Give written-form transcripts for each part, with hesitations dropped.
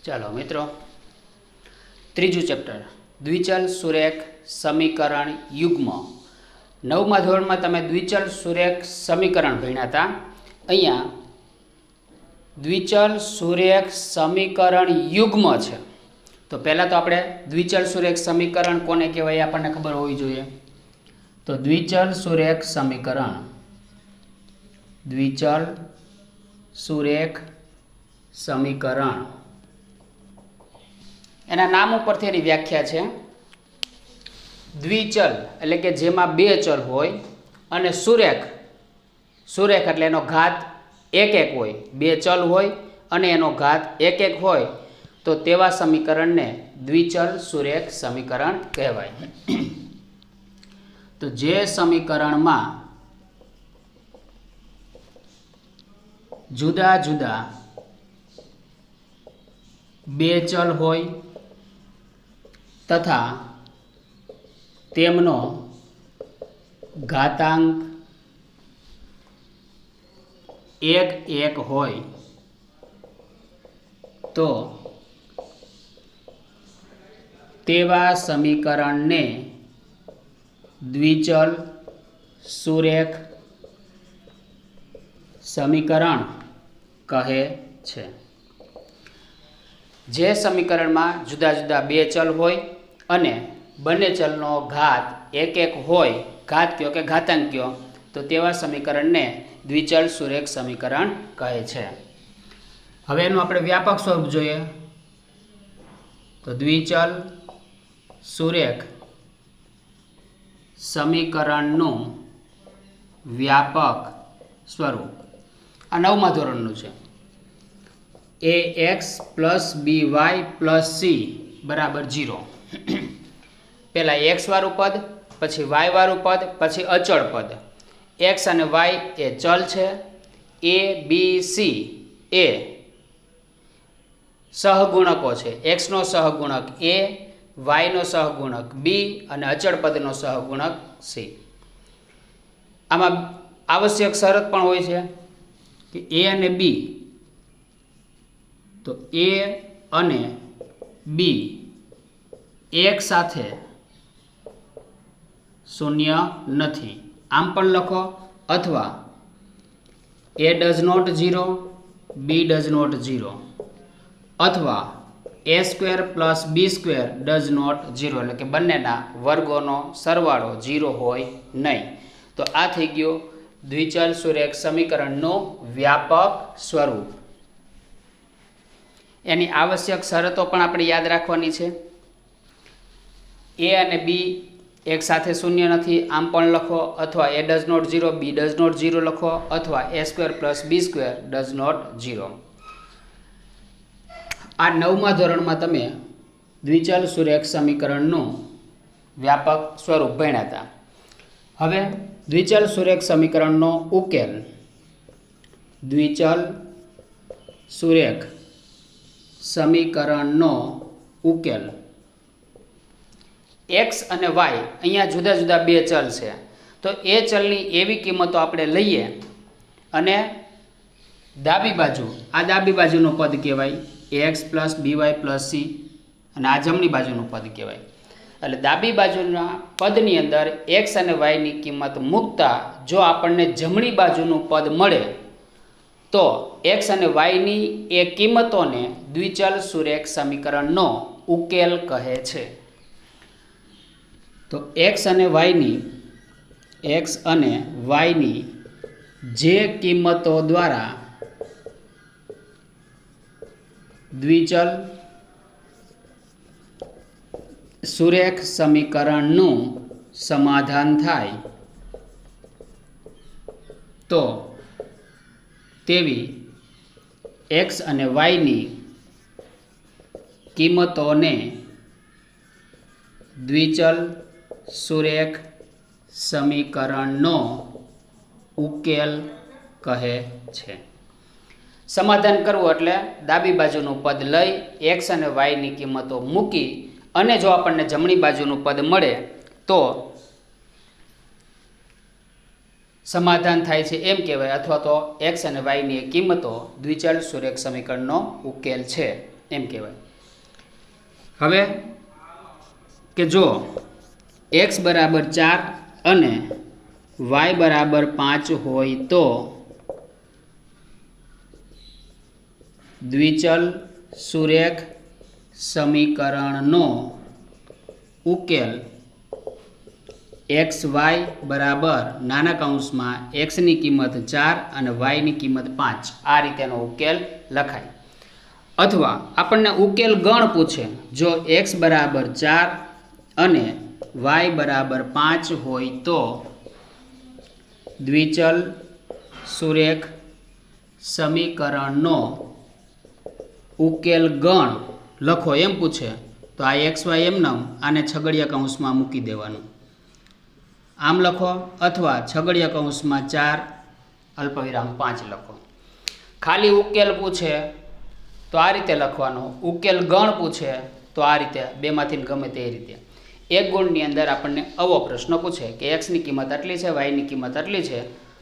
ચાલો મિત્રો, ત્રીજું ચેપ્ટર દ્વિચલ સુરેખ સમીકરણ યુગ્મ. 9મા ધોરણમાં તમે દ્વિચલ સુરેખ સમીકરણ ભણ્યા હતા. અહીંયા દ્વિચલ સુરેખ સમીકરણ યુગ્મ છે. તો પહેલાં તો આપણે દ્વિચલ સુરેખ સમીકરણ કોને કહેવાય આપણને ખબર હોવી જોઈએ. તો દ્વિચલ સુરેખ સમીકરણ, દ્વિચલ સુરેખ સમીકરણ એના નામ ઉપરથી એની વ્યાખ્યા છે. દ્વિચલ એટલે કે જેમાં બે ચલ હોય અને સુરેખ, સુરેખ એટલે એનો ઘાત એક એક હોય, બે ચલ હોય અને એનો ઘાત એક એક હોય તો તેવા સમીકરણને દ્વિચલ સુરેખ સમીકરણ કહેવાય. તો જે સમીકરણમાં જુદા જુદા બે ચલ હોય તથા તેમનો ઘાતાંક એક એક હોય તો તેવા સમીકરણને દ્વિચલ સુરેખ સમીકરણ કહે છે. જે સમીકરણમાં જુદા જુદા બે ચલ હોય અને બંને ચલનો ઘાત એક એક હોય, ઘાત કયો કે ઘાતાંક કયો, તો તેવા સમીકરણને દ્વિચલ સુરેખ સમીકરણ કહે છે. હવે એનું આપણે વ્યાપક સ્વરૂપ જોઈએ. તો દ્વિચલ સુરેખ સમીકરણનું વ્યાપક સ્વરૂપ આ 9મા ધોરણનું છે. ax + by + c બરાબર 0. પહેલાં એક્સ વાળું પદ, પછી વાય વાળું પદ, પછી અચળ પદ. એક્સ અને વાય એ ચલ છે. એ બી સી એ સહગુણકો છે. એક્સનો સહગુણક એ, વાયનો સહગુણક બી અને અચળ પદનો સહગુણક સી. આમાં આવશ્યક શરત પણ હોય છે કે એ અને બી, તો એ અને બી એક સાથે શૂન્ય નથી, આમ પણ લખો, અથવા a does not 0, b does not 0, અથવા a² + b² ડઝ નોટ 0, એટલે કે બંનેના વર્ગોનો સરવાળો 0 હોય નહીં. તો આ થઈ ગયું દ્વિચલ સુરેખ સમીકરણનું વ્યાપક સ્વરૂપ. એની આવશ્યક શરતો પણ આપણે યાદ રાખવાની છે. એ અને બી એક સાથે શૂન્ય નથી, આમ પણ લખો, અથવા a does not 0, b does not 0 લખો, અથવા a² + b² ડઝ નોટ 0. આ 9મા ધોરણમાં તમે દ્વિચલ સુરેખ સમીકરણનું વ્યાપક સ્વરૂપ ભણ્યા હતા. હવે દ્વિચલ સુરેખ સમીકરણનો ઉકેલ. દ્વિચલ સુરેખ સમીકરણનો ઉકેલ. એક્સ અને વાય અહીંયા જુદા જુદા બે ચલ છે. તો એ ચલની એવી કિંમતો આપણે લઈએ અને ડાબી બાજુ, આ ડાબી બાજુનું પદ કહેવાય ax + by + c, અને આ જમણી બાજુનું પદ કહેવાય. એટલે ડાબી બાજુના પદની અંદર એક્સ અને વાયની કિંમત મૂકતા જો આપણને જમણી બાજુનું પદ મળે તો એક્સ અને વાયની એ કિંમતોને દ્વિચલ સુરેખ સમીકરણનો ઉકેલ કહે છે. તો એક્સ અને વાયની જે કિંમતો દ્વારા દ્વિચલ સુરેખ સમીકરણનું સમાધાન થાય તો તેવી એક્સ અને વાયની કિંમતોને દ્વિચલ સુરેખ સમીકરણનો ઉકેલ કહે છે. સમાધાન કરવું એટલે ડાબી બાજુનું પદ લઈ એક્સ અને વાયની કિંમતો મૂકી અને જો આપણને જમણી બાજુનું પદ મળે તો સમાધાન થાય છે એમ કહેવાય, અથવા તો એક્સ અને વાયની કિંમતો દ્વિચલ સુરેખ સમીકરણનો ઉકેલ છે એમ કહેવાય. હવે કે જો x બરાબર 4 અને y બરાબર 5 હોય તો દ્વિચલ સુરેખ સમીકરણનો ઉકેલ xy બરાબર નાના કૌંસમાં x ની કિંમત 4 અને y ની કિંમત 5 આ રીતેનો ઉકેલ લખાય. અથવા આપણને ઉકેલ ગણ પૂછે, જો x બરાબર 4 અને y બરાબર 5 હોય તો દ્વિચલ સુરેખ સમીકરણનો ઉકેલ ગણ લખો એમ પૂછે તો આ xy એમનામ આને છગડીયા કૌંસમાં મૂકી દેવાનું, આમ લખો, અથવા છગડીયા કૌંસમાં 4 અલ્પવિરામ 5 લખો. ખાલી ઉકેલ પૂછે તો આ રીતે લખવાનો, ઉકેલ ગણ પૂછે તો આ રીતે, બેમાંથી ગમે તે રીતે. એક ગુણની અંદર આપણને આવો પ્રશ્ન પૂછે કે એક્સની કિંમત આટલી છે, વાયની કિંમત આટલી છે,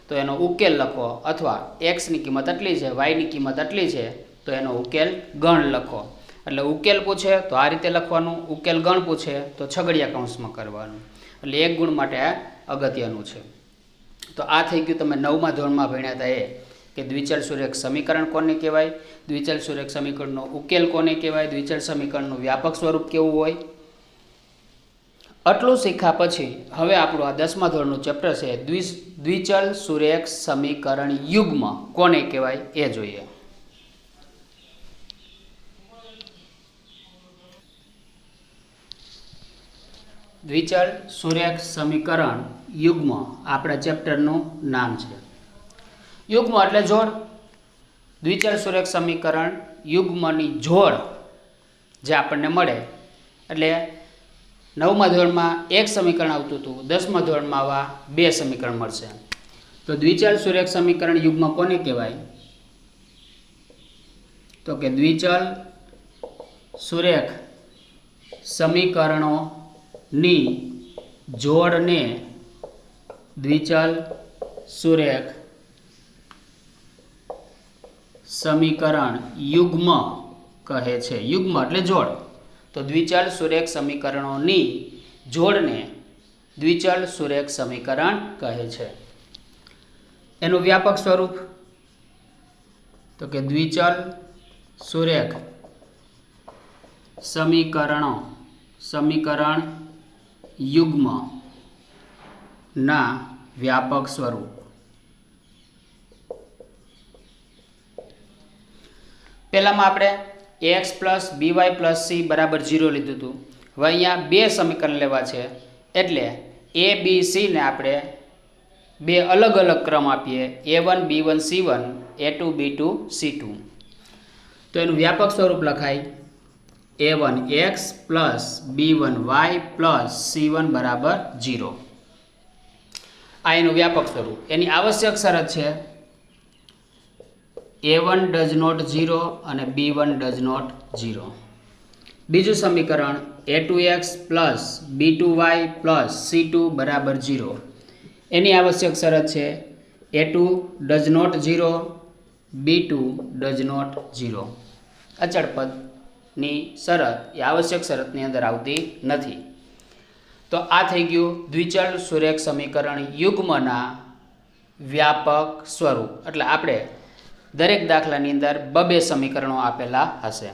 તો એનો ઉકેલ લખો, અથવા એક્સની કિંમત આટલી છે, વાયની કિંમત આટલી છે, તો એનો ઉકેલ ગણ લખો. એટલે ઉકેલ પૂછે તો આ રીતે લખવાનું, ઉકેલ ગણ પૂછે તો છગડીયા કૌંસમાં કરવાનું. એટલે એક ગુણ માટે આ અગત્યનું છે. તો આ થઈ ગયું તમે 9મા ધોરણમાં ભણ્યા હતા એ કે દ્વિચલ સુરેખ સમીકરણ કોને કહેવાય, દ્વિચલ સુરેખ સમીકરણનો ઉકેલ કોને કહેવાય, દ્વિચલ સમીકરણનું વ્યાપક સ્વરૂપ કેવું હોય. આટલું શીખ્યા પછી હવે આપણું આ 10મા ધોરણનું ચેપ્ટર છે દ્વિચલ સુરેખ સમીકરણ યુગ્મ કોને કહેવાય એ જોઈએ. દ્વિચલ સુરેખ સમીકરણ યુગ્મ આપણા ચેપ્ટરનું નામ છે. યુગ્મ એટલે જોડ. દ્વિચલ સુરેખ સમીકરણ યુગ્મની જોડ જે આપણને મળે, એટલે 9મા ધોરણમાં એક સમીકરણ આવતું હતું, 10મા ધોરણમાં આવા 2 સમીકરણ મળશે. તો દ્વિચલ સુરેખ સમીકરણ યુગ્મ કોને કહેવાય, તો કે દ્વિચલ સુરેખ સમીકરણોની જોડને દ્વિચલ સુરેખ સમીકરણ યુગ્મ કહે છે. યુગ્મ એટલે જોડ. તો દ્વિચલ સુરેખ સમીકરણોની જોડને દ્વિચલ સુરેખ સમીકરણ કહે છે. એનું વ્યાપક સ્વરૂપ તો કે દ્વિચલ સુરેખ સમીકરણ યુગ્મ ના વ્યાપક સ્વરૂપ. પહેલામાં આપણે ax plus by plus c બરાબર 0 લીધું હતું. હવે અહીંયા 2 સમીકરણ લેવા છે, એટલે a b c ને આપણે 2 અલગ અલગ ક્રમ આપીએ, a1 b1 c1 a2 b2 c2. તો એનું વ્યાપક સ્વરૂપ લખાય a1x plus b1y plus c1 બરાબર 0. આ એનું વ્યાપક સ્વરૂપ. એની આવશ્યક શરત છે a1 ડઝ નોટ 0 અને b1 ડઝ નોટ 0. બીજું સમીકરણ a2x plus b2y plus c2 બરાબર 0. એની આવશ્યક શરત છે a2 does not 0 b2 does not 0. અચળ પદની શરત એ આવશ્યક શરતની અંદર આવતી નથી. તો આ થઈ ગયું દ્વિચલ સુરેખ સમીકરણ યુગ્મના વ્યાપક સ્વરૂપ. એટલે આપણે દરેક દાખલાની અંદર 2 સમીકરણો આપેલા હશે.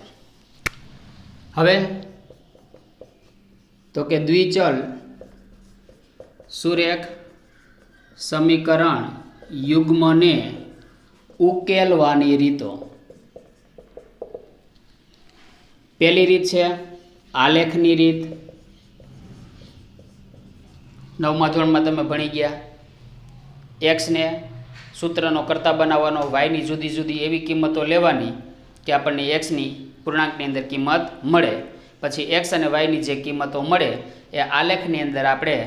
હવે તો કે દ્વિચલ સુરેખ સમીકરણ યુગ્મને ઉકેલવાની રીતો. પહેલી રીત છે આલેખની રીત. 9મા ધોરણમાં તમે ભણી ગયા. એક્સને સૂત્રનો કરતા બનાવવાનો, વાયની જુદી જુદી એવી કિંમતો લેવાની કે આપણને એક્સની પૂર્ણાંકની અંદર કિંમત મળે. પછી એક્સ અને વાયની જે કિંમતો મળે એ આલેખની અંદર આપણે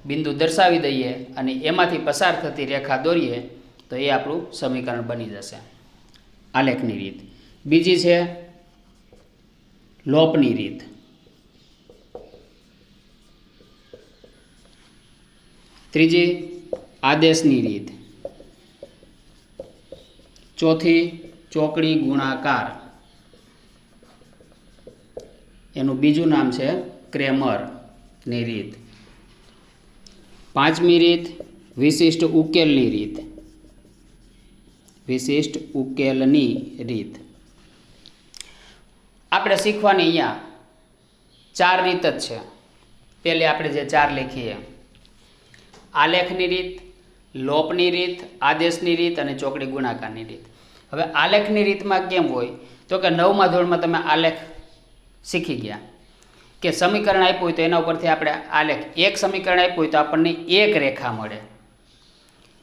બિંદુ દર્શાવી દઈએ અને એમાંથી પસાર થતી રેખા દોરીએ તો એ આપણું સમીકરણ બની જશે. આલેખની રીત. બીજી છે લોપની રીત. ત્રીજી આદેશની રીત. ચોથી ચોકડી ગુણાકાર. એનું બીજું નામ છે ક્રેમરની રીત. પાંચમી રીત વિશિષ્ટ ઉકેલની રીત. વિશિષ્ટ ઉકેલની રીત આપણે શીખવાની અહીંયા 4 રીત જ છે. પહેલી આપણે જે 4 લખીએ, આલેખની રીત, લોપની રીત, આદેશની રીત અને ચોકડી ગુણાકારની રીત. હવે આલેખની રીતમાં કેમ હોય તો કે 9મા ધોરણમાં તમે આલેખ શીખી ગયા કે સમીકરણ આપ્યું હોય તો એના ઉપરથી આપણે આલેખ, એક સમીકરણ આપ્યું હોય તો આપણને એક રેખા મળે.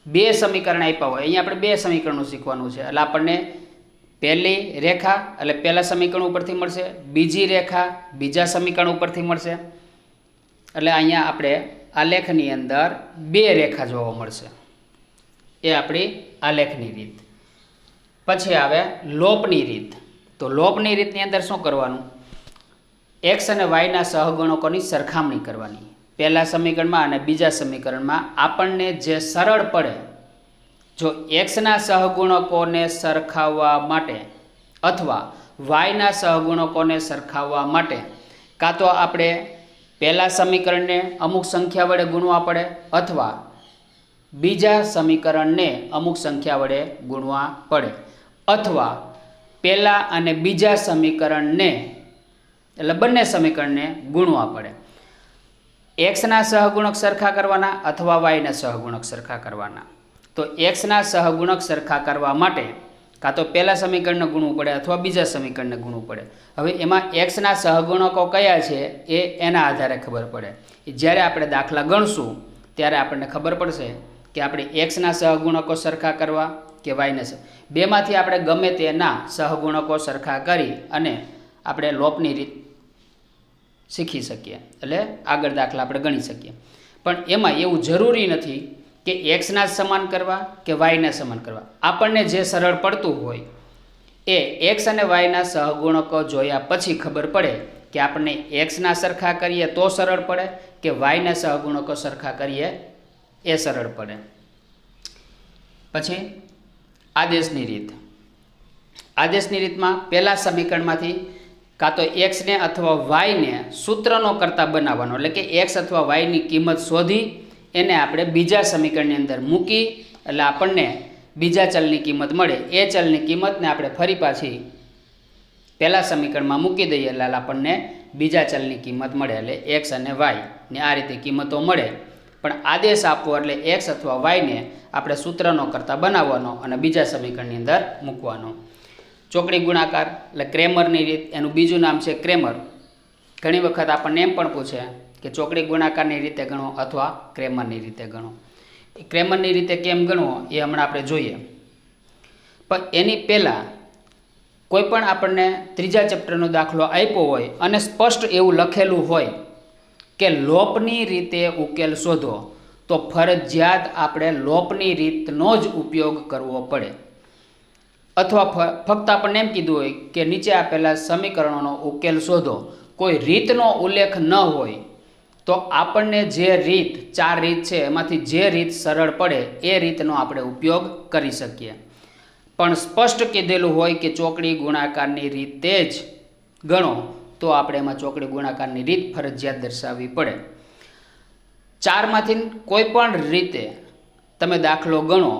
2 સમીકરણ આપ્યા હોય, અહીંયા આપણે 2 સમીકરણો શીખવાનું છે એટલે આપણને પહેલી રેખા એટલે પહેલા સમીકરણ ઉપરથી મળશે, બીજી રેખા બીજા સમીકરણ ઉપરથી મળશે. એટલે અહીંયા આપણે આલેખની અંદર 2 રેખા જોવા મળશે. એ આપણી આલેખની રીત. પછી આવે લોપની રીત. તો લોપની રીતની અંદર શું કરવાનું? એક્સ અને વાયના સહગુણકોની સરખામણી કરવાની. પહેલા સમીકરણમાં અને બીજા સમીકરણમાં આપણને જે સરળ પડે, જો એક્સના સહગુણકોને સરખાવવા માટે અથવા વાયના સહગુણકોને સરખાવવા માટે કાં તો આપણે પહેલા સમીકરણને અમુક સંખ્યા વડે ગુણવા પડે અથવા બીજા સમીકરણને અમુક સંખ્યા વડે ગુણવા પડે અથવા પહેલા અને બીજા સમીકરણને એટલે બંને સમીકરણને ગુણવા પડે. એક્સના સહગુણક સરખા કરવાના અથવા વાયના સહગુણક સરખા કરવાના. તો એક્સના સહગુણક સરખા કરવા માટે કાં તો પહેલા સમીકરણને ગુણવું પડે અથવા બીજા સમીકરણને ગુણવું પડે. હવે એમાં એક્સના સહગુણકો કયા છે એ એના આધારે ખબર પડે. જ્યારે આપણે દાખલા ગણશું ત્યારે આપણને ખબર પડશે કે આપણે એક્સના સહગુણકો સરખા કરવા કે વાયના બેમાંથી આપણે ગમે તેના સહગુણકો સરખા કરી અને આપણે લોપની રીત શીખી શકીએ, એટલે આગળ દાખલા આપણે ગણી શકીએ. પણ એમાં એવું જરૂરી નથી કે એક્સના સમાન કરવા કે વાયના સમાન કરવા. આપણને જે સરળ પડતું હોય એ એક્સ અને વાયના સહગુણકો જોયા પછી ખબર પડે કે આપણને એક્સના સરખા કરીએ તો સરળ પડે કે વાયના સહગુણકો સરખા કરીએ એ સરળ પડે. પછી આદેશની રીત. આદેશની રીતમાં પહેલા સમીકરણમાંથી કાં તો એક્સને અથવા વાયને સૂત્રનો કરતા બનાવવાનો, એટલે કે એક્સ અથવા વાયની કિંમત શોધી એને આપણે બીજા સમીકરણની અંદર મૂકી એટલે આપણને બીજા ચલની કિંમત મળે. એ ચલની કિંમતને આપણે ફરી પાછી પહેલા સમીકરણમાં મૂકી દઈએ એટલે આપણને બીજા ચલની કિંમત મળે. એટલે એક્સ અને વાયને આ રીતે કિંમતો મળે. પણ આદેશ આપવો એટલે એક્સ અથવા વાયને આપણે સૂત્રનો કરતા બનાવવાનો અને બીજા સમીકરણની અંદર મૂકવાનો. ચોકડી ગુણાકાર એટલે ક્રેમરની રીત, એનું બીજું નામ છે ક્રેમર. ઘણી વખત આપણને એમ પણ પૂછે કે ચોકડી ગુણાકારની રીતે ગણો અથવા ક્રેમરની રીતે ગણો. એ ક્રેમરની રીતે કેમ ગણવો એ હમણાં આપણે જોઈએ. પણ એની પહેલાં કોઈ પણ આપણને ત્રીજા ચેપ્ટરનો દાખલો આપ્યો હોય અને સ્પષ્ટ એવું લખેલું હોય કે લોપની રીતે ઉકેલ શોધો, તો ફરજિયાત આપણે લોપની રીતનો જ ઉપયોગ કરવો પડે. અથવા ફક્ત આપણને એમ કીધું હોય કે નીચે આપેલા સમીકરણોનો ઉકેલ શોધો, કોઈ રીતનો ઉલ્લેખ ન હોય, તો આપણને જે રીત 4 રીત છે એમાંથી જે રીત સરળ પડે એ રીતનો આપણે ઉપયોગ કરી શકીએ. પણ સ્પષ્ટ કીધેલું હોય કે ચોકડી ગુણાકારની રીતે જ ગણો, તો આપણે એમાં ચોકડી ગુણાકારની રીત ફરજિયાત દર્શાવવી પડે. 4માંથી કોઈ પણ રીતે તમે દાખલો ગણો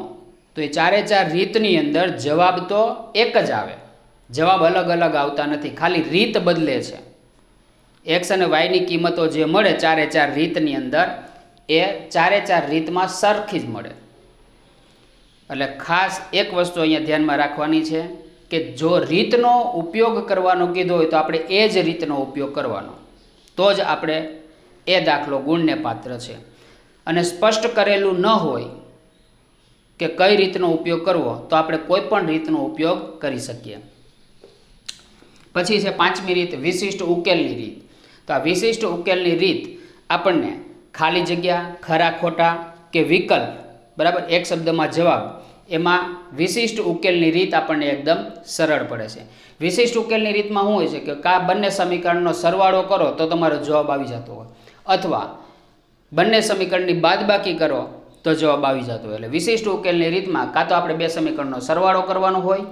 તો એ 4 રીતની અંદર જવાબ તો એક જ આવે. જવાબ અલગ અલગ આવતા નથી, ખાલી રીત બદલે છે. એક્સ અને વાયની કિંમતો જે મળે 4 રીતની અંદર એ 4 રીતમાં સરખી જ મળે. એટલે ખાસ એક વસ્તુ અહીંયા ધ્યાનમાં રાખવાની છે કે જો રીતનો ઉપયોગ કરવાનો કીધો હોય તો આપણે એ જ રીતનો ઉપયોગ કરવાનો, તો જ આપણે એ દાખલો ગુણને પાત્ર છે. અને સ્પષ્ટ કરેલું ન હોય કે કઈ રીતનો ઉપયોગ કરવો તો આપણે કોઈ પણ રીતનો ઉપયોગ કરી શકીએ. પછી છે 5મી રીત વિશિષ્ટ ઉકેલની રીત. તો આ વિશિષ્ટ ઉકેલની રીત આપણને ખાલી જગ્યા, ખરા ખોટા કે વિકલ્પ, બરાબર, એક શબ્દમાં જવાબ, એમાં વિશિષ્ટ ઉકેલની રીત આપણને એકદમ સરળ પડે છે. વિશિષ્ટ ઉકેલની રીતમાં શું હોય છે કે કા બંને સમીકરણનો સરવાળો કરો તો તમારો જવાબ આવી જતો હોય, અથવા બંને સમીકરણની બાદબાકી કરો તો જવાબ આવી જતો હોય. એટલે વિશિષ્ટ ઉકેલની રીતમાં કાં તો આપણે 2 સમીકરણનો સરવાળો કરવાનો હોય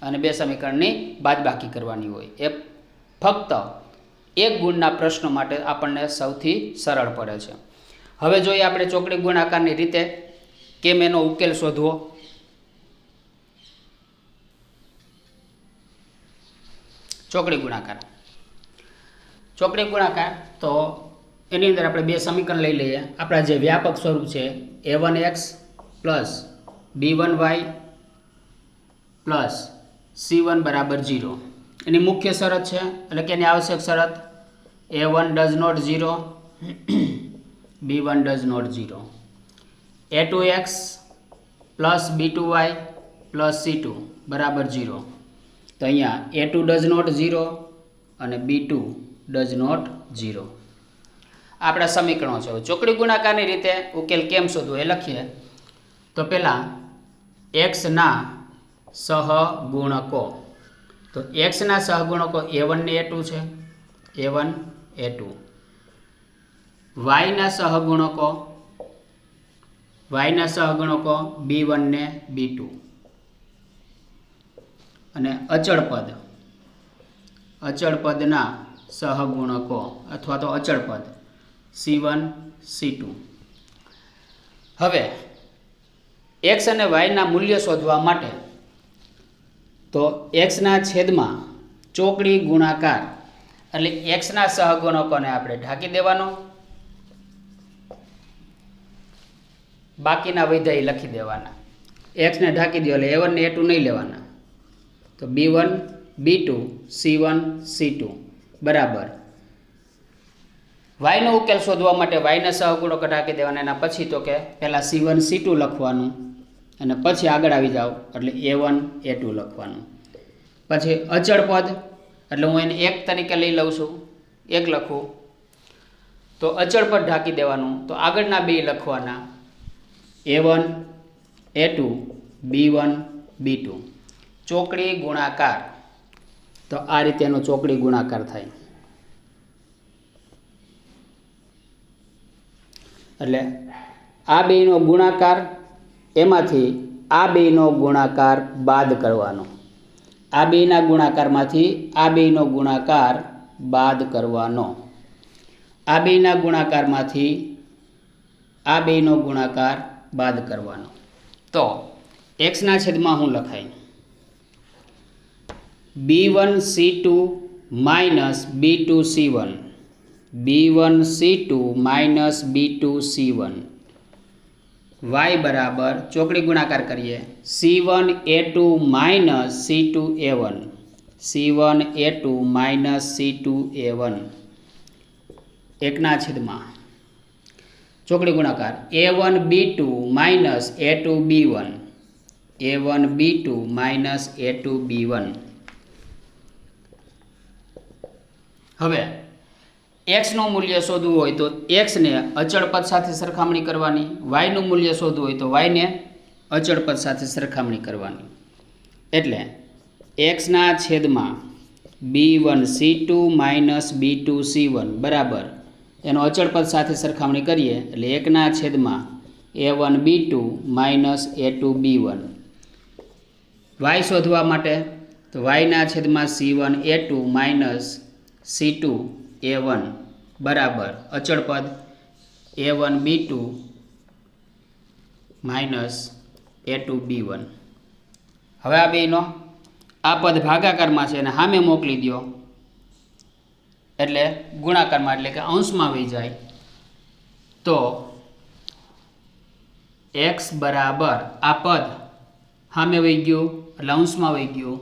અને 2 સમીકરણની બાદબાકી કરવાની હોય. એ ફક્ત એક ગુણના પ્રશ્નો માટે આપણને સૌથી સરળ પડે છે. હવે જોઈએ આપણે ચોકડી ગુણાકારની રીતે કેમ એનો ઉકેલ શોધવો. ચોકડી ગુણાકાર તો એની અંદર આપણે બે સમીકરણ લઈ લઈએ. આપણા જે વ્યાપક સ્વરૂપ છે a1x plus b1y plus c1 બરાબર 0. એની મુખ્ય શરત છે એટલે કે એની આવશ્યક શરત a1 does not 0 b1 does not 0. a2x plus b2y plus c2 બરાબર 0. તો અહીંયા a2 ડઝ નોટ 0 અને b2 ડઝ નોટ 0 આપણા સમીકરણો છે. ચોકડી ગુણાકારની રીતે ઉકેલ કેમ શોધવો એ લખીએ. તો પહેલાં એક્સના સહગુણકો, તો એક્સના સહગુણકો a1 ને a2 છે, a1 a2. વાયના સહગુણકો b1 ને b2 અને અચળ પદના સહગુણકો અથવા તો અચળ પદ c1 c2. હવે x અને yના મૂલ્ય શોધવા માટે તો xના છેદમાં ચોકડી ગુણાકાર એટલે xના સહગુણકોને આપણે ઢાંકી દેવાનો, બાકીના વિધેય લખી દેવાના. x ને ઢાંકી દો એટલે a1 ને a2 નહીં લેવાના. તો b1 b2 c1 c2 બરાબર. y નો ઉકેલ શોધવા માટે y ના સહગુણકો ઢાંકી દેવાના. એના પછી તો કે પહેલાં c1 c2 લખવાનું અને પછી આગળ આવી જાઓ એટલે a1 a2 લખવાનું. પછી અચળ પદ એટલે હું એને 1 તરીકે લઈ લઉં છું, 1 લખું તો અચળ પદ ઢાંકી દેવાનું. તો આગળના બે લખવાના a1 a2 b1 b2. ચોકડી ગુણાકાર તો આ રીતે એનો ચોકડી ગુણાકાર થાય. એટલે આ બેનો ગુણાકાર એમાંથી આ બેનો ગુણાકાર બાદ કરવાનો, આ બેના ગુણાકારમાંથી આ બેનો ગુણાકાર બાદ કરવાનો, આ બેના ગુણાકારમાંથી આ બેનો ગુણાકાર બાદ કરવાનો. તો એક્સના છેદમાં શું લખાય? b1 c2 minus b2 c1, b1 c2 minus b2 c1. y બરાબર ચોકડી ગુણાકાર કરીએ c1 a2 minus c2 a1, c1 a2 minus c2 a1 એકના છેદમાં ચોકડી ગુણાકાર a1 b2 minus a2 b1, a1 b2 minus a2 b1. હવે એક્સનું મૂલ્ય શોધવું હોય તો એક્સને અચળ પદ સાથે સરખામણી કરવાની, વાયનું મૂલ્ય શોધવું હોય તો વાયને અચળ પદ સાથે સરખામણી કરવાની. એટલે એક્સના છેદમાં b1 c2 minus b2 c1 બરાબર એનો અચળ પદ સાથે સરખામણી કરીએ એટલે 1ના છેદમાં a1 b2 minus a2 b1. Y શોધવા માટે તો વાયના છેદમાં c1 a2 minus c2 a1 બરાબર અચળ પદ a1 b2 minus a2 b1. હવે આ બેનો આ પદ ભાગાકારમાં છે અને સામે મોકલી દો એટલે ગુણાકારમાં એટલે કે અંશમાં વહી જાય. તો x બરાબર આ પદ સામે વહી ગયું એટલે અંશમાં વહી ગયું.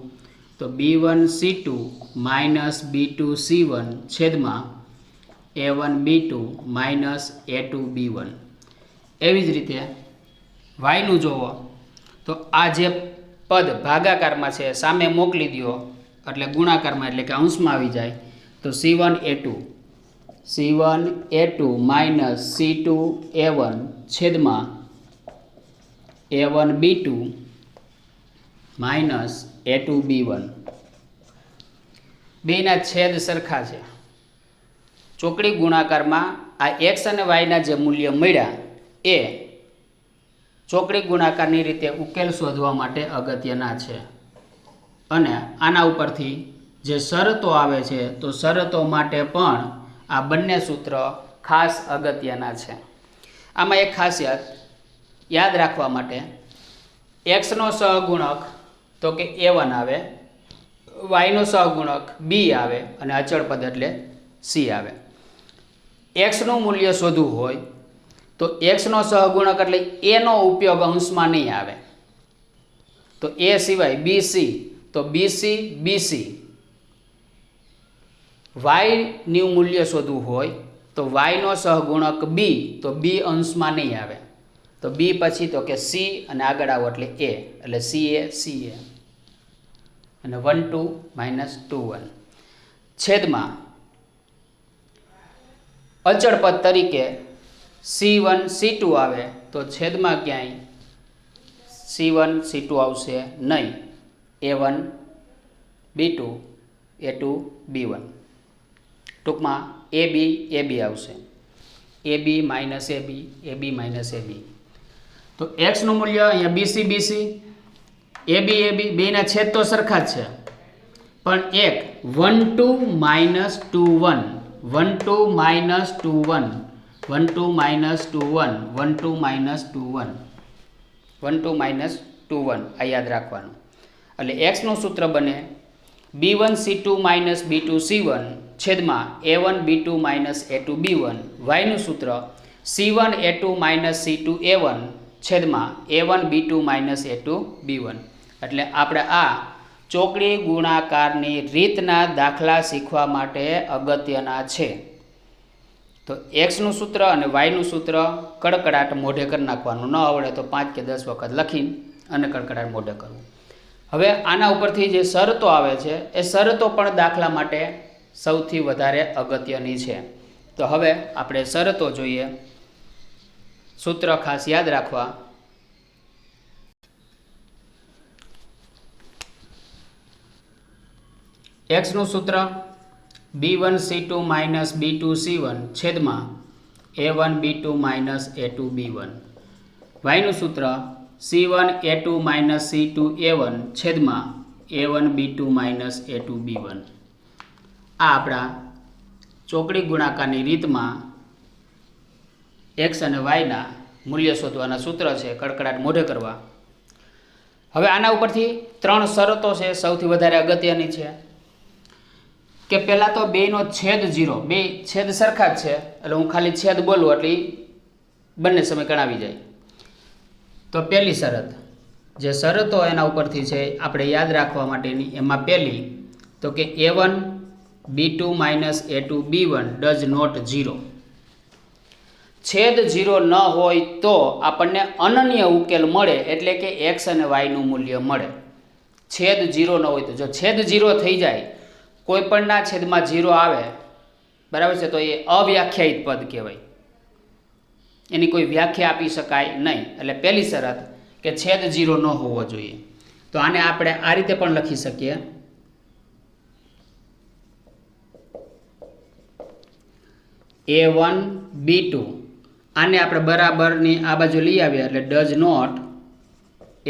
તો b1 c2 minus b2 c1 છેદમાં a1 b2 minus a2 b1. એવી જ રીતે વાયનું જોવો તો આ જે પદ ભાગાકારમાં છે સામે મોકલી દો એટલે ગુણાકારમાં એટલે કે અંશમાં આવી જાય. તો c1 a2 minus c2 a1 છેદમાં a1 b2 minus a2 b1. બેના છેદ સરખા છે. ચોકડી ગુણાકારમાં આ x અને yના જે મૂલ્ય મળ્યા એ ચોકડી ગુણાકારની રીતે ઉકેલ શોધવા માટે અગત્યના છે. અને આના ઉપરથી જે શરતો આવે છે તો શરતો માટે પણ આ બંને સૂત્ર ખાસ અગત્યના છે. આમાં એક ખાસિયત યાદ રાખવા માટે, એક્સનો સહગુણક તો કે A1 આવે, વાયનો સહગુણક B આવે અને અચળ પદ એટલે C આવે. એક્સનું મૂલ્ય શોધવું હોય તો એક્સનો સહગુણક એટલે એનો ઉપયોગ અંશમાં નહીં આવે. તો એ સિવાય BC તો BC BC. વાયનું મૂલ્ય શોધવું હોય તો વાયનો સહગુણક B તો B અંશમાં નહીં આવે. તો B પછી તો કે C અને આગળ આવો એટલે A, એટલે CA અને 1 2 -2 1 છેદમાં અચળ પદ તરીકે C1 C2 આવે તો છેદમાં ક્યાંય C1 C2 આવશે નહીં. A1 B2 A2 B1. ટૂંકમાં AB AB આવશે. AB minus AB AB minus AB. તો એક્સનું મૂલ્ય અહીંયા BC BC AB AB બેના છેદ તો સરખા જ છે, પણ એક 1 2 -2 1 1 2 -2 1 1 2 -2 1 1 2 -2 1 1 2 -2 1 આ યાદ રાખવાનું. એટલે એક્સનું સૂત્ર બને B1 C2 - B2 C1 છેદમાં A1 B2 - A2 B1. વાયનું સૂત્ર C1 A2 - C2 A1 છેદમાં A1 B2 - A2 B1. એટલે આપણે આ ચોકડી ગુણાકારની રીતના દાખલા શીખવા માટે અગત્યના છે. તો એક્સનું સૂત્ર અને વાયનું સૂત્ર કડકડાટ મોઢે કરી નાખવાનું. ન આવડે તો 5 કે 10 વખત લખીને અને કડકડાટ મોઢે કરવું. હવે આના ઉપરથી જે શરતો આવે છે એ શરતો પણ દાખલા માટે સૌથી વધારે અગત્યની છે. તો હવે આપણે શરતો જોઈએ. સૂત્ર ખાસ યાદ રાખવા. એક્સનું સૂત્ર B1 C2 - B2 C1 છેદમાં A1 B2 - A2 B1. વાયનું સૂત્ર C1 A2 - C2 A1 છેદમાં A1 B2 - A2 B1. આ આપણા ચોકડી ગુણાકારની રીતમાં એક્સ અને વાયના મૂલ્ય શોધવાના સૂત્ર છે, કડકડાટ મોઢે કરવા. હવે આના ઉપરથી 3 શરતો છે સૌથી વધારે અગત્યની છે. કે પહેલાં તો બેનો છેદ 0, બે છેદ સરખા જ છે એટલે હું ખાલી છેદ બોલું એટલે બંને સમીકરણ આવી જાય. તો પહેલી શરત, જે શરતો એના ઉપરથી છે આપણે યાદ રાખવા માટેની, એમાં પહેલી તો કે A1 B2 - A2 B1 does not 0. છેદ 0 ન હોય તો આપણને અનન્ય ઉકેલ મળે, એટલે કે એક્સ અને વાયનું મૂલ્ય મળે. છેદ 0 ન હોય તો, જો છેદ 0 થઈ જાય, કોઈપણના છેદમાં 0 આવે, બરાબર છે, તો એ અવ્યાખ્યાયિત પદ કહેવાય. એની કોઈ વ્યાખ્યા આપી શકાય નહીં. એટલે પહેલી શરત કે છેદ 0 ન હોવો જોઈએ. તો આને આપણે આ રીતે પણ લખી શકીએ. A1 B2 આને આપણે બરાબરની આ બાજુ લઈ આવ્યા એટલે ડઝ નોટ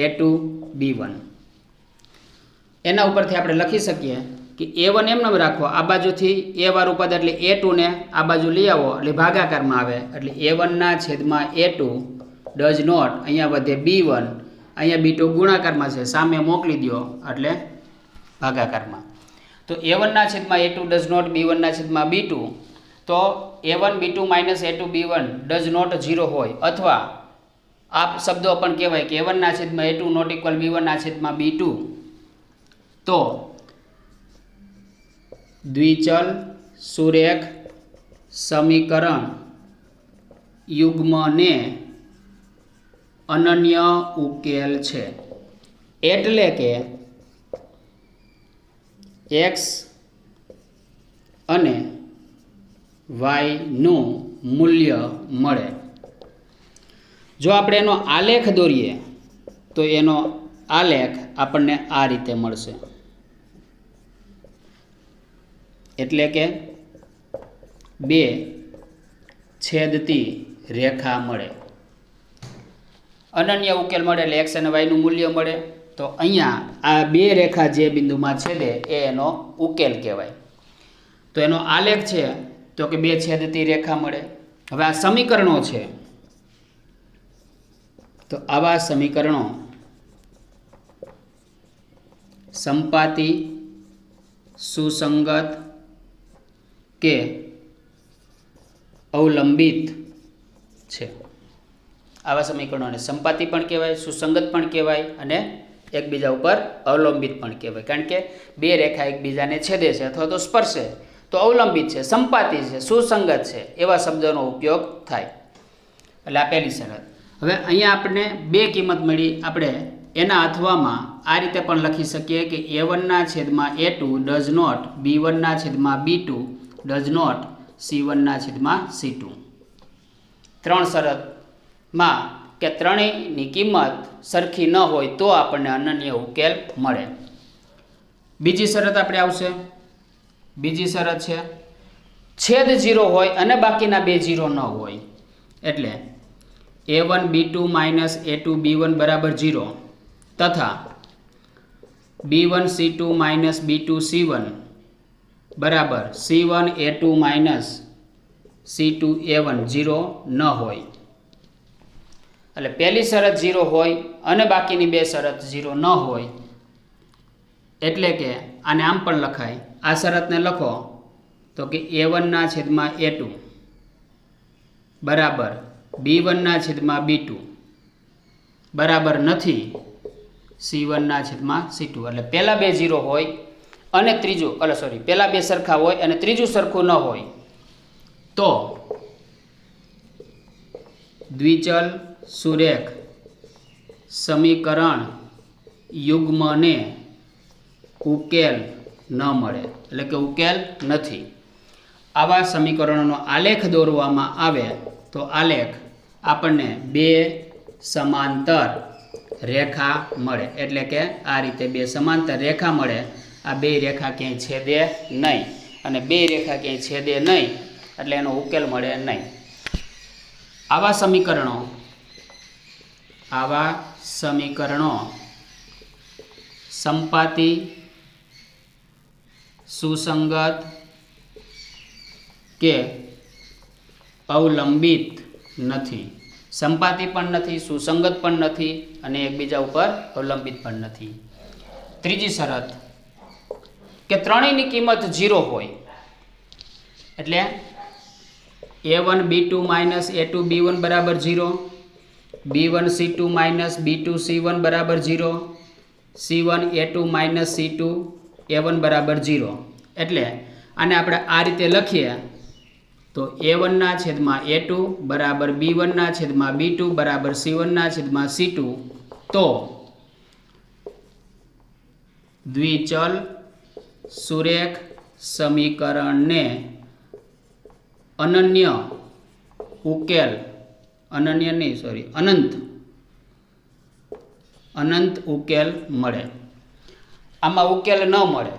A2 B1. એના ઉપરથી આપણે લખી શકીએ કે A1 એમને રાખવો, આ બાજુથી A વાળું પદ એટલે A2 ને આ બાજુ લઈ આવો એટલે ભાગાકારમાં આવે, એટલે A1 ના છેદમાં A2 ડઝ નોટ, અહીંયા વધે B1, અહીંયા B2 ગુણાકારમાં છે, સામે મોકલી દો એટલે ભાગાકારમાં. તો A1 ના છેદમાં A2 ડઝ નોટ B1 ના છેદમાં B2, તો A1 B2 - A2 B1 does not 0 હોય, અથવા આ શબ્દો પણ કહેવાય કે A1 ના છેદમાં A2 નોટ ઇક્વલ B1 ના છેદમાં B2. તો દ્વિચલ સુરેખ સમીકરણ યુગ્મને અનન્ય ઉકેલ છે. એટલે કે x અને વાયનું મૂલ્ય મળે. જો આપણે એનો આલેખ દોરીએ તો એનો આલેખ આપણને આ રીતે મળશે. એટલે કે બે છેદતી રેખા મળે. અનન્ય ઉકેલ મળે એટલે એક્સ અને વાયનું મૂલ્ય મળે. તો અહીંયા આ બે રેખા જે બિંદુમાં છેદે એ એનો ઉકેલ કહેવાય. તો એનો આલેખ છે તો કે બે છેદતી રેખા મળે. હવે આ સમીકરણો છે, તો આવા સમીકરણો સંપાતી, સુસંગત કે અવલંબિત છે. આવા સમીકરણોને સંપાતી પણ કહેવાય, સુસંગત પણ કહેવાય અને એકબીજા ઉપર અવલંબિત પણ કહેવાય. કારણ કે બે રેખા એકબીજાને છેદે છે અથવા તો સ્પર્શે તો અવલંબિત છે, સંપાતી છે, સુસંગત છે, એવા શબ્દોનો ઉપયોગ થાય. એટલે આ પહેલી શરત. હવે અહીંયા આપણને બે કિંમત મળી. આપણે એના અથવામાં આ રીતે પણ લખી શકીએ કે a1/a2 does not b1/b2 does not c1/c2. ત્રણ શરતમાં કે ત્રણેયની કિંમત સરખી ન હોય તો આપણને અનન્ય ઉકેલ મળે. બીજી શરત આપણે આવશે. બીજી શરત છે છેદ 0 હોય અને બાકીના બે 0 ન હોય. એટલે a1b2 - a2b1 = 0 તથા b1c2 - b2c1 બરાબર c1a2 - c2a1 0 ન હોય. એટલે પહેલી શરત 0 હોય અને બાકીની બે શરત 0 ન હોય. એટલે કે આને આમ પણ લખાય. આ શરતને લખો તો કે a1/a2 બરાબર b1/b2 બરાબર નથી c1/c2. એટલે પહેલા બે 0 હોય અને ત્રીજું પહેલા બે સરખા હોય અને ત્રીજું સરખું ન હોય તો દ્વિચલ સુરેખ સમીકરણ યુગ્મને ઉકેલ ન મળે. એટલે કે ઉકેલ નથી. આવા સમીકરણોનો આલેખ દોરવામાં આવે તો આલેખ આપણને બે સમાંતર રેખા મળે. એટલે કે આ રીતે બે સમાંતર રેખા મળે. આ બે રેખા ક્યાંય છેદે નહીં અને બે રેખા ક્યાંય છેદે નહીં એટલે એનો ઉકેલ મળે નહીં. આવા સમીકરણો સંપાતી, સુસંગત કે અવલંબિત નથી. સંપાતી પણ નથી, સુસંગત પણ નથી અને એકબીજા ઉપર અવલંબિત પણ નથી. ત્રીજી શરત કે ત્રણેયની કિંમત 0 હોય. એટલે a1b2 - a2b1 = 0, b1c2 - b2c1 = 0, c1a2 - c2a1 = 0. એટલે આને આપણે આ રીતે લખીએ તો a1/a2 બરાબર b1/b2 બરાબર c1/c2. તો દ્વિચલ સુરેખ સમીકરણને અનંત ઉકેલ મળે. આમાં ઉકેલ ન મળે,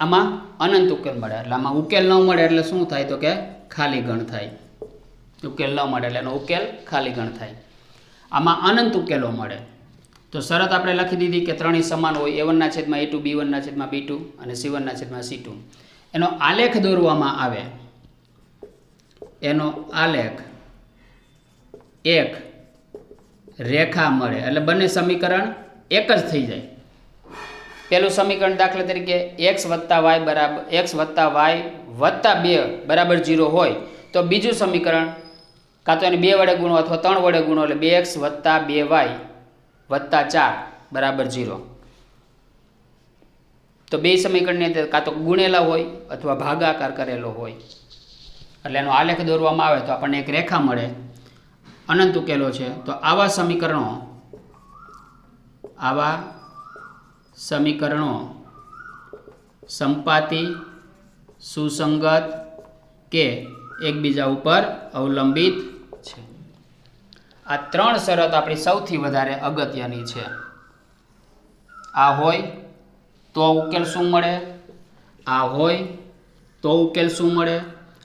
આમાં અનંત ઉકેલ મળે. એટલે આમાં ઉકેલ ન મળે એટલે શું થાય તો કે ખાલી ગણ થાય. ઉકેલ ન મળે એટલે એનો ઉકેલ ખાલી ગણ થાય. આમાં અનંત ઉકેલો મળે. તો શરત આપણે લખી દીધી કે ત્રણેય સમાન હોય. a1/a2 b1/b2 અને c1/c2. એનો આલેખ દોરવામાં આવે. એનો આલેખ એક રેખા મળે એટલે બંને સમીકરણ એક જ થઈ જાય. પહેલું સમીકરણ દાખલા તરીકે x + y + 2 = 0 હોય તો બીજું સમીકરણ કાં તો એને 2 વડે ગુણો અથવા 3 વડે ગુણો એટલે 2x + 2y + 4 = 0. તો બે સમીકરણની અંદર કાં તો ગુણેલા હોય અથવા ભાગાકાર કરેલો હોય. એટલે એનો આલેખ દોરવામાં આવે તો આપણને એક રેખા મળે. અનંત ઉકેલો છે. તો આવા સમીકરણો સંપાતી, સુસંગત કે એકબીજા ઉપર અવલંબિત છે. આ ત્રણ શરત આપણી સૌથી વધારે અગત્યની છે. આ હોય તો ઉકેલ શું મળે, આ હોય તો ઉકેલ શું મળે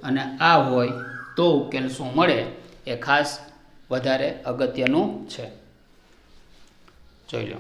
અને આ હોય તો ઉકેલ શું મળે એ ખાસ વધારે અગત્યનું છે. જોઈ લો.